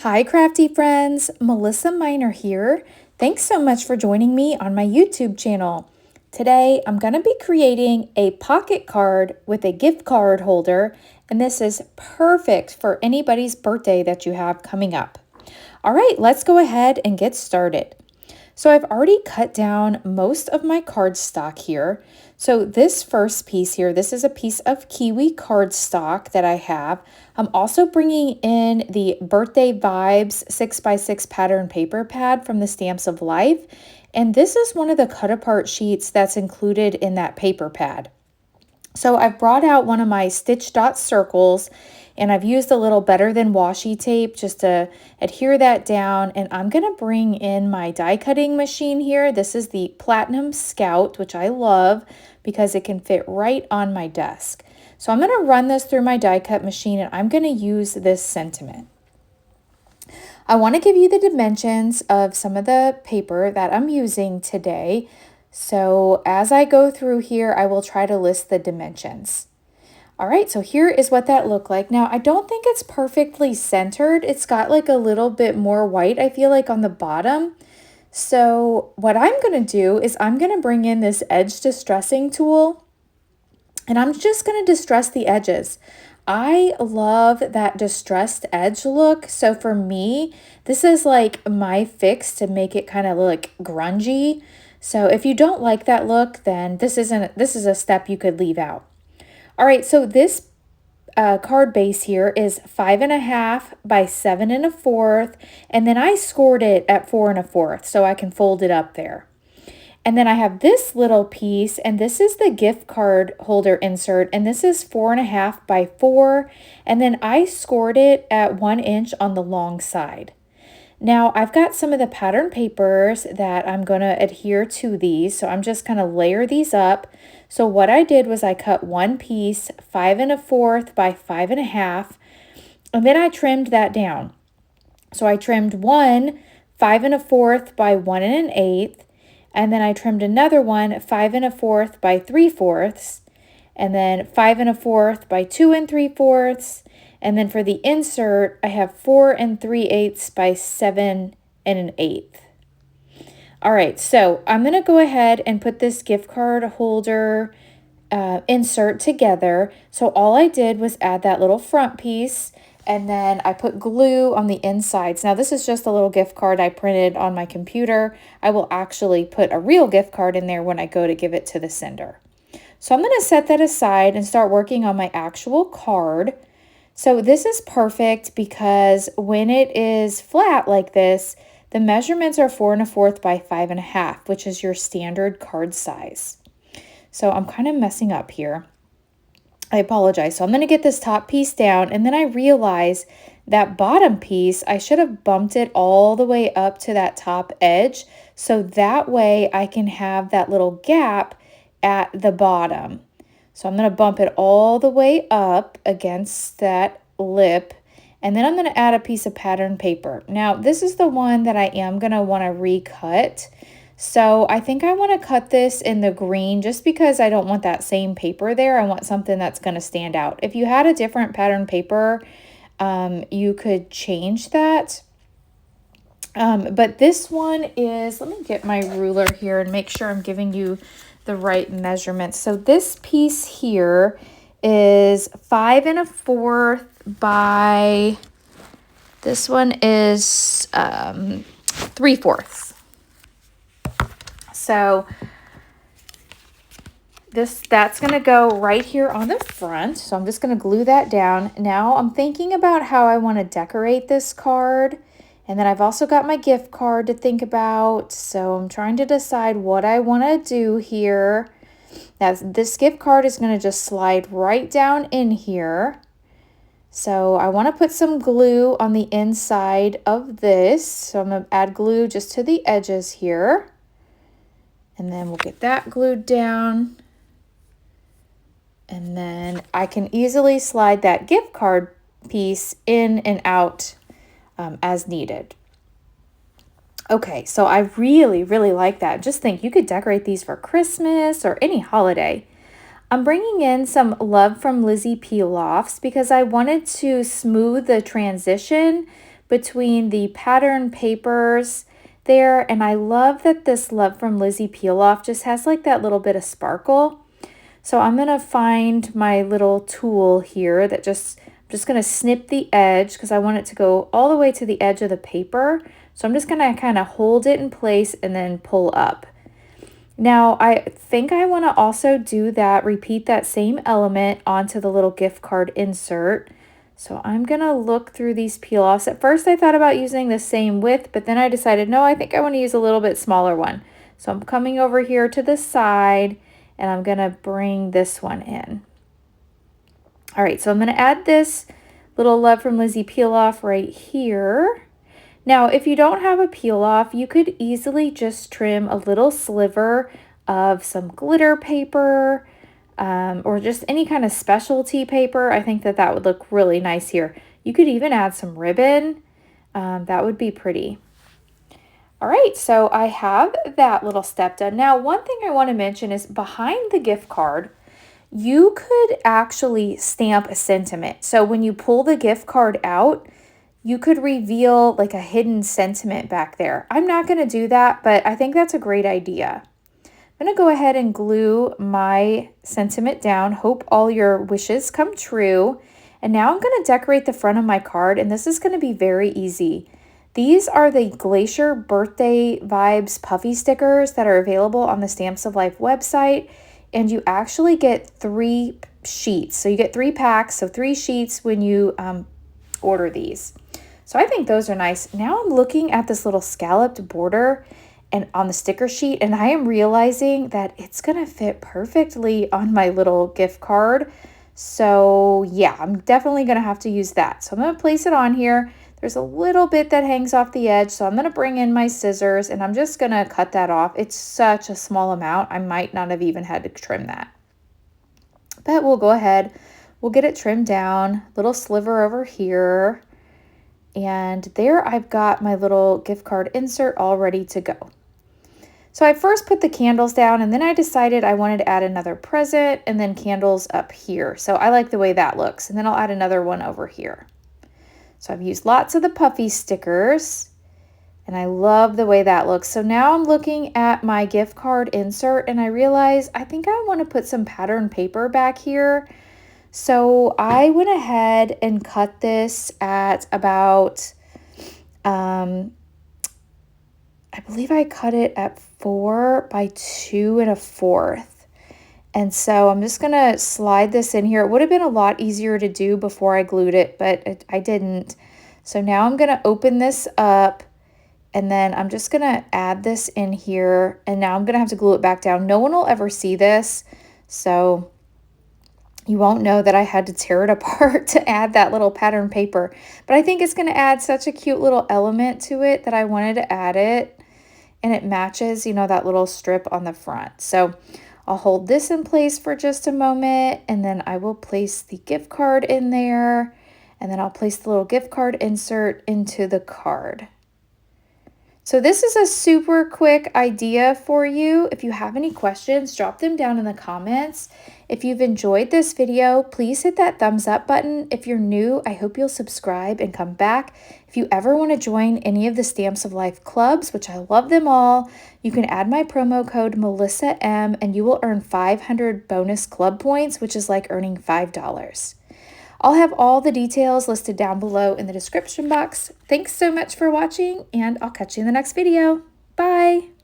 Hi, crafty friends. Melissa Minor here. Thanks so much for joining me on my YouTube channel. Today, I'm going to be creating a pocket card with a gift card holder, and this is perfect for anybody's birthday that you have coming up. All right, let's go ahead and get started. So I've already cut down most of my cardstock here. So this first piece here, this is a piece of kiwi cardstock that I have. I'm also bringing in the Birthday Vibes 6x6 pattern paper pad from the Stamps of Life. And this is one of the cut apart sheets that's included in that paper pad. So I've brought out one of my stitch dot circles and I've used a little better than washi tape just to adhere that down. And I'm going to bring in my die cutting machine here. This is the Platinum Scout, which I love because it can fit right on my desk. So I'm going to run this through my die cut machine and I'm going to use this sentiment. I want to give you the dimensions of some of the paper that I'm using today. So as I go through here, I will try to list the dimensions. All right, so here is what that looked like. Now, I don't think it's perfectly centered. It's got like a little bit more white, I feel like, on the bottom. So what I'm going to do is I'm going to bring in this edge distressing tool, and I'm just going to distress the edges. I love that distressed edge look. So for me, this is like my fix to make it kind of look grungy. So if you don't like that look, then this is a step you could leave out. All right, so this card base here is 5.5 by 7 1/4, and then I scored it at 4 1/4, so I can fold it up there. And then I have this little piece, and this is the gift card holder insert, and this is 4.5 by 4, and then I scored it at 1 inch on the long side. Now I've got some of the pattern papers that I'm going to adhere to these, so I'm just going to layer these up. So what I did was I cut one piece 5 1/4 by 5.5, and then I trimmed that down. So I trimmed one 5 1/4 by 1 1/8, and then I trimmed another one 5 1/4 by 3/4, and then 5 1/4 by 2 3/4. And then for the insert, I have 4 3/8 by 7 1/8. All right, so I'm going to go ahead and put this gift card holder insert together. So all I did was add that little front piece, and then I put glue on the insides. Now this is just a little gift card I printed on my computer. I will actually put a real gift card in there when I go to give it to the sender. So I'm going to set that aside and start working on my actual card. So this is perfect because when it is flat like this, the measurements are 4 1/4 by 5.5, which is your standard card size. So I'm kind of messing up here. I apologize. So I'm going to get this top piece down, and then I realize that bottom piece, I should have bumped it all the way up to that top edge. So that way I can have that little gap at the bottom. So I'm going to bump it all the way up against that lip, and then I'm going to add a piece of pattern paper. Now, this is the one that I am going to want to recut. So I think I want to cut this in the green just because I don't want that same paper there. I want something that's going to stand out. If you had a different pattern paper, you could change that. But this one is, let me get my ruler here and make sure I'm giving you the right measurements. So this piece here is 5 1/4 by, this one is 3/4. So that's going to go right here on the front. So I'm just going to glue that down. Now I'm thinking about how I want to decorate this card. And then I've also got my gift card to think about. So I'm trying to decide what I want to do here. Now this gift card is going to just slide right down in here. So I want to put some glue on the inside of this. So I'm going to add glue just to the edges here. And then we'll get that glued down. And then I can easily slide that gift card piece in and out as needed. Okay, so I really, really like that. Just think you could decorate these for Christmas or any holiday. I'm bringing in some Love from Lizzie peel-offs because I wanted to smooth the transition between the pattern papers there, and I love that this Love from Lizzie peel off just has like that little bit of sparkle. So I'm gonna find my little tool here that I'm just gonna snip the edge because I want it to go all the way to the edge of the paper. So I'm just gonna kind of hold it in place and then pull up. Now I think I wanna also do that, repeat that same element onto the little gift card insert. So I'm gonna look through these peel offs. At first I thought about using the same width, but then I decided, no, I think I wanna use a little bit smaller one. So I'm coming over here to the side and I'm gonna bring this one in. All right, so I'm gonna add this little Love from Lizzie peel off right here. Now, if you don't have a peel off, you could easily just trim a little sliver of some glitter paper or just any kind of specialty paper. I think that would look really nice here. You could even add some ribbon. That would be pretty. All right, so I have that little step done. Now, one thing I want to mention is behind the gift card, you could actually stamp a sentiment. So when you pull the gift card out, you could reveal like a hidden sentiment back there. I'm not going to do that, but I think that's a great idea. I'm going to go ahead and glue my sentiment down. Hope all your wishes come true. And now I'm going to decorate the front of my card, and this is going to be very easy. These are the Glacier Birthday Vibes Puffy stickers that are available on the Stamps of Life website, and you actually get 3 sheets. So you get 3 packs, so 3 sheets when you order these. So I think those are nice. Now I'm looking at this little scalloped border and on the sticker sheet, and I am realizing that it's gonna fit perfectly on my little gift card. So yeah, I'm definitely gonna have to use that. So I'm gonna place it on here. There's a little bit that hangs off the edge, so I'm gonna bring in my scissors and I'm just gonna cut that off. It's such a small amount, I might not have even had to trim that. But we'll go ahead, we'll get it trimmed down, little sliver over here. And there I've got my little gift card insert all ready to go. So I first put the candles down, and then I decided I wanted to add another present and then candles up here. So I like the way that looks. And then I'll add another one over here. So I've used lots of the puffy stickers, and I love the way that looks. So now I'm looking at my gift card insert, and I realize I think I want to put some pattern paper back here. So I went ahead and cut this at about, I believe I cut it at 4 by 2 1/4. And so I'm just gonna slide this in here. It would have been a lot easier to do before I glued it, but I didn't. So now I'm gonna open this up, and then I'm just gonna add this in here, and now I'm gonna have to glue it back down. No one will ever see this, so you won't know that I had to tear it apart to add that little pattern paper. But I think it's gonna add such a cute little element to it that I wanted to add it, and it matches, you know, that little strip on the front. So I'll hold this in place for just a moment, and then I will place the gift card in there, and then I'll place the little gift card insert into the card. So this is a super quick idea for you. If you have any questions, drop them down in the comments. If you've enjoyed this video, please hit that thumbs up button. If you're new, I hope you'll subscribe and come back. If you ever want to join any of the Stamps of Life clubs, which I love them all, you can add my promo code MelissaM and you will earn 500 bonus club points, which is like earning $5. I'll have all the details listed down below in the description box. Thanks so much for watching, and I'll catch you in the next video. Bye!